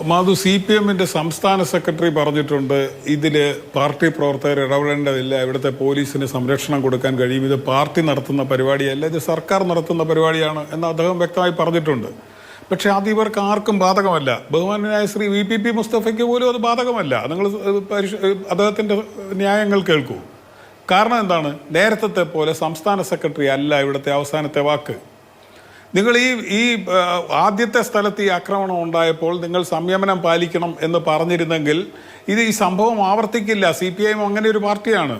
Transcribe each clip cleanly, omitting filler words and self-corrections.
മാധു, CPM-ന്റെ സംസ്ഥാന സെക്രട്ടറി പറഞ്ഞിട്ടുണ്ട് ഇതിൽ പാർട്ടി പ്രവർത്തകർ ഇടപെടേണ്ടതില്ല, ഇവിടുത്തെ പോലീസിന് സംരക്ഷണം കൊടുക്കാൻ കഴിയും, ഇത് പാർട്ടി നടത്തുന്ന പരിപാടിയല്ല, ഇത് സർക്കാർ നടത്തുന്ന പരിപാടിയാണ് എന്ന് അദ്ദേഹം വ്യക്തമായി പറഞ്ഞിട്ടുണ്ട്. പക്ഷെ അത് ഇവർക്ക് ആർക്കും ബാധകമല്ല. ബഹുമാന്യനായ ശ്രീ VPP മുസ്തഫയ്ക്ക് പോലും അത് ബാധകമല്ല. നിങ്ങൾ അദ്ദേഹത്തിൻ്റെ ന്യായങ്ങൾ കേൾക്കൂ. കാരണം എന്താണ്? നേരത്തെ പോലെ സംസ്ഥാന സെക്രട്ടറി അല്ല ഇവിടുത്തെ അവസാനത്തെ വാക്ക്. നിങ്ങൾ ഈ ആദ്യത്തെ സ്ഥലത്ത് ഈ ആക്രമണം ഉണ്ടായപ്പോൾ നിങ്ങൾ സംയമനം പാലിക്കണം എന്ന് പറഞ്ഞിരുന്നെങ്കിൽ ഈ സംഭവം ആവർത്തിക്കില്ല. CPIM അങ്ങനെ ഒരു പാർട്ടിയാണ്.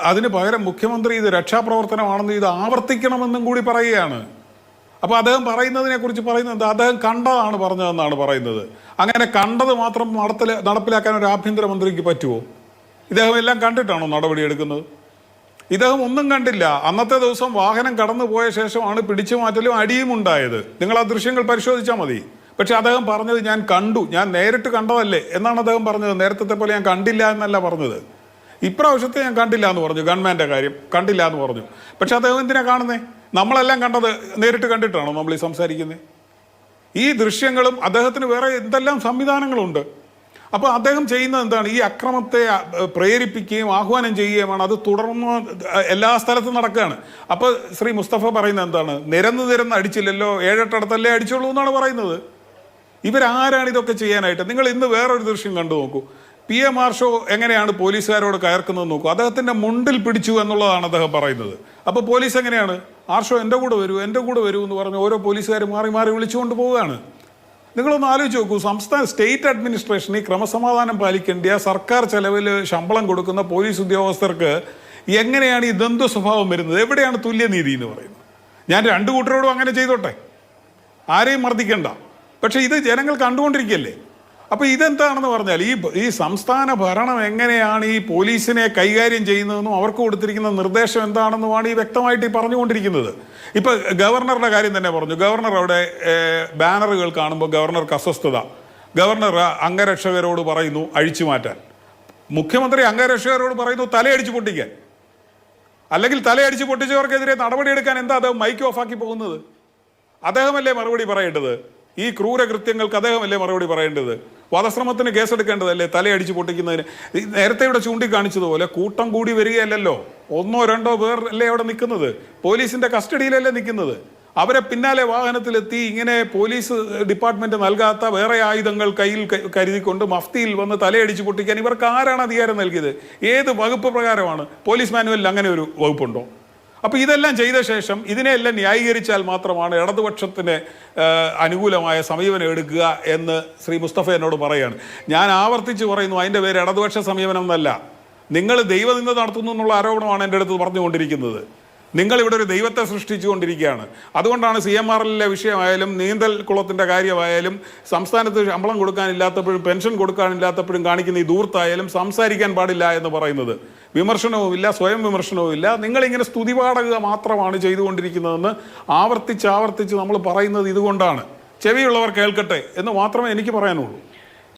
അതിന് പകരം മുഖ്യമന്ത്രി ഇത് രക്ഷാപ്രവർത്തനമാണെന്ന് ഇത് ആവർത്തിക്കണമെന്നും കൂടി പറയുകയാണ്. അപ്പോൾ അദ്ദേഹം പറയുന്നതിനെക്കുറിച്ച് പറയുന്നത് അദ്ദേഹം കണ്ടതാണ് പറഞ്ഞതെന്നാണ് പറയുന്നത്. അങ്ങനെ കണ്ടത് മാത്രം നടപ്പിലാക്കാൻ ഒരു ആഭ്യന്തരമന്ത്രിക്ക് പറ്റുമോ? ഇദ്ദേഹം എല്ലാം കണ്ടിട്ടാണോ നടപടിയെടുക്കുന്നത്? ഇദ്ദേഹം ഒന്നും കണ്ടില്ല. അന്നത്തെ ദിവസം വാഹനം കടന്നു പോയ ശേഷമാണ് പിടിച്ചു മാറ്റലും അടിയും ഉണ്ടായത്. നിങ്ങൾ ആ ദൃശ്യങ്ങൾ പരിശോധിച്ചാൽ മതി. പക്ഷെ അദ്ദേഹം പറഞ്ഞത് ഞാൻ കണ്ടു, ഞാൻ നേരിട്ട് കണ്ടതല്ലേ എന്നാണ് അദ്ദേഹം പറഞ്ഞത്. നേരത്തെ പോലെ ഞാൻ കണ്ടില്ല എന്നല്ല പറഞ്ഞത്. ഇപ്രാവശ്യത്തെ ഞാൻ കണ്ടില്ല എന്ന് പറഞ്ഞു. ഗവൺമെൻറ്റിൻ്റെ കാര്യം കണ്ടില്ല എന്ന് പറഞ്ഞു. പക്ഷെ അദ്ദേഹം എന്തിനാ കാണുന്നേ? നമ്മളെല്ലാം കണ്ടത് നേരിട്ട് കണ്ടിട്ടാണോ നമ്മൾ ഈ സംസാരിക്കുന്നത്? ഈ ദൃശ്യങ്ങളും അദ്ദേഹത്തിന് വേറെ എന്തെല്ലാം സംവിധാനങ്ങളുണ്ട്. അപ്പോൾ അദ്ദേഹം ചെയ്യുന്നത് എന്താണ്? ഈ അക്രമത്തെ പ്രേരിപ്പിക്കുകയും ആഹ്വാനം ചെയ്യുകയുമാണ്. അത് തുടർന്ന് എല്ലാ സ്ഥലത്തും നടക്കുകയാണ്. അപ്പോൾ ശ്രീ മുസ്തഫ പറയുന്നത് എന്താണ്? നിരന്ന് അടിച്ചില്ലല്ലോ, 7-8 അടിച്ചുള്ളൂ എന്നാണ് പറയുന്നത്. ഇവരാരാണ് ഇതൊക്കെ ചെയ്യാനായിട്ട്? നിങ്ങൾ ഇന്ന് വേറൊരു ദൃശ്യം കണ്ടു നോക്കൂ. PM ആർഷോ എങ്ങനെയാണ് പോലീസുകാരോട് കയർക്കുന്നത് നോക്കൂ. അദ്ദേഹത്തിൻ്റെ മുണ്ടിൽ പിടിച്ചു എന്നുള്ളതാണ് അദ്ദേഹം പറയുന്നത്. അപ്പോൾ പോലീസ് എങ്ങനെയാണ്? ആർഷോ എൻ്റെ കൂടെ വരൂ എന്ന് പറഞ്ഞ് ഓരോ പോലീസുകാർ മാറി വിളിച്ചുകൊണ്ട് പോവുകയാണ്. നിങ്ങളൊന്ന് ആലോചിച്ച് നോക്കൂ. സ്റ്റേറ്റ് അഡ്മിനിസ്ട്രേഷൻ ഈ ക്രമസമാധാനം പാലിക്കേണ്ട സർക്കാർ ചെലവിൽ ശമ്പളം കൊടുക്കുന്ന പോലീസ് ഉദ്യോഗസ്ഥർക്ക് എങ്ങനെയാണ് ഈ ദ്വന്ദ്വ സ്വഭാവം വരുന്നത്? എവിടെയാണ് തുല്യനീതി എന്ന് പറയുന്നത്? ഞാൻ രണ്ടു കൂട്ടരോടും അങ്ങനെ ചെയ്തോട്ടെ, ആരെയും മർദ്ദിക്കണ്ട. പക്ഷെ ഇത് ജനങ്ങൾ കണ്ടുകൊണ്ടിരിക്കുകയല്ലേ. അപ്പോൾ ഇതെന്താണെന്ന് പറഞ്ഞാൽ ഈ സംസ്ഥാന ഭരണം എങ്ങനെയാണ് ഈ പോലീസിനെ കൈകാര്യം ചെയ്യുന്നതെന്നും അവർക്ക് കൊടുത്തിരിക്കുന്ന നിർദ്ദേശം എന്താണെന്നുമാണ് ഈ വ്യക്തമായിട്ട് ഈ പറഞ്ഞുകൊണ്ടിരിക്കുന്നത്. ഇപ്പം ഗവർണറുടെ കാര്യം തന്നെ പറഞ്ഞു. ഗവർണർ അവിടെ ബാനറുകൾ കാണുമ്പോൾ ഗവർണർക്ക് അസ്വസ്ഥത. ഗവർണർ അംഗരക്ഷകരോട് പറയുന്നു അഴിച്ചു മാറ്റാൻ. മുഖ്യമന്ത്രി അംഗരക്ഷകരോട് പറയുന്നു തലയടിച്ച് പൊട്ടിക്കാൻ. അല്ലെങ്കിൽ തലയടിച്ച് പൊട്ടിച്ചവർക്കെതിരെ നടപടിയെടുക്കാൻ എന്താ അദ്ദേഹം മൈക്ക് ഓഫാക്കി പോകുന്നത്? അദ്ദേഹമല്ലേ മറുപടി പറയേണ്ടത്? ഈ ക്രൂരകൃത്യങ്ങൾക്ക് അദ്ദേഹമല്ലേ മറുപടി പറയേണ്ടത്? വധശ്രമത്തിന് കേസെടുക്കേണ്ടതല്ലേ തലയടിച്ച് പൊട്ടിക്കുന്നതിന്? നേരത്തെ ഇവിടെ ചൂണ്ടിക്കാണിച്ചതുപോലെ കൂട്ടം കൂടി വരികയല്ലല്ലോ. 1-2 പേർ അല്ലേ അവിടെ നിൽക്കുന്നത്? പോലീസിന്റെ കസ്റ്റഡിയിലല്ലേ നിൽക്കുന്നത്? അവരെ പിന്നാലെ വാഹനത്തിലെത്തി ഇങ്ങനെ പോലീസ് ഡിപ്പാർട്ട്മെന്റ് നൽകാത്ത വേറെ ആയുധങ്ങൾ കയ്യിൽ കരുതിക്കൊണ്ട് മഫ്തിയിൽ വന്ന് തലയടിച്ച് പൊട്ടിക്കാൻ ഇവർക്ക് ആരാണ് അധികാരം നൽകിയത്? ഏത് വകുപ്പ് പ്രകാരമാണ്? പോലീസ് മാനുവലിൽ അങ്ങനെ ഒരു വകുപ്പുണ്ടോ? അപ്പോൾ ഇതെല്ലാം ചെയ്ത ശേഷം ഇതിനെല്ലാം ന്യായീകരിച്ചാൽ മാത്രമാണ് ഇടതുപക്ഷത്തിന് അനുകൂലമായ സമീപനം എടുക്കുക എന്ന് ശ്രീ മുസ്തഫ എന്നോട് പറയുകയാണ്. ഞാൻ ആവർത്തിച്ച് പറയുന്നു, അതിൻ്റെ പേര് ഇടതുപക്ഷ സമീപനം എന്നല്ല. നിങ്ങൾ ദൈവനിന്ദ നടത്തുന്നു എന്നുള്ള ആരോപണമാണ് എൻ്റെ അടുത്ത് പറഞ്ഞുകൊണ്ടിരിക്കുന്നത്. നിങ്ങളിവിടെ ഒരു ദൈവത്തെ സൃഷ്ടിച്ചുകൊണ്ടിരിക്കുകയാണ്. അതുകൊണ്ടാണ് CMRL വിഷയമായാലും നീന്തൽ കുളത്തിൻ്റെ കാര്യമായാലും സംസ്ഥാനത്ത് ശമ്പളം കൊടുക്കാനില്ലാത്തപ്പോഴും പെൻഷൻ കൊടുക്കാനില്ലാത്തപ്പോഴും കാണിക്കുന്ന ഈ ദൂർത്തായാലും സംസാരിക്കാൻ പാടില്ല എന്ന് പറയുന്നത്. വിമർശനവുമില്ല, സ്വയം വിമർശനവുമില്ല. നിങ്ങളിങ്ങനെ സ്തുതിപാഠക മാത്രമാണ് ചെയ്തുകൊണ്ടിരിക്കുന്നതെന്ന് ആവർത്തിച്ച് നമ്മൾ പറയുന്നത് ഇതുകൊണ്ടാണ്. ചെവിയുള്ളവർ കേൾക്കട്ടെ എന്ന് മാത്രമേ എനിക്ക് പറയാനുള്ളൂ.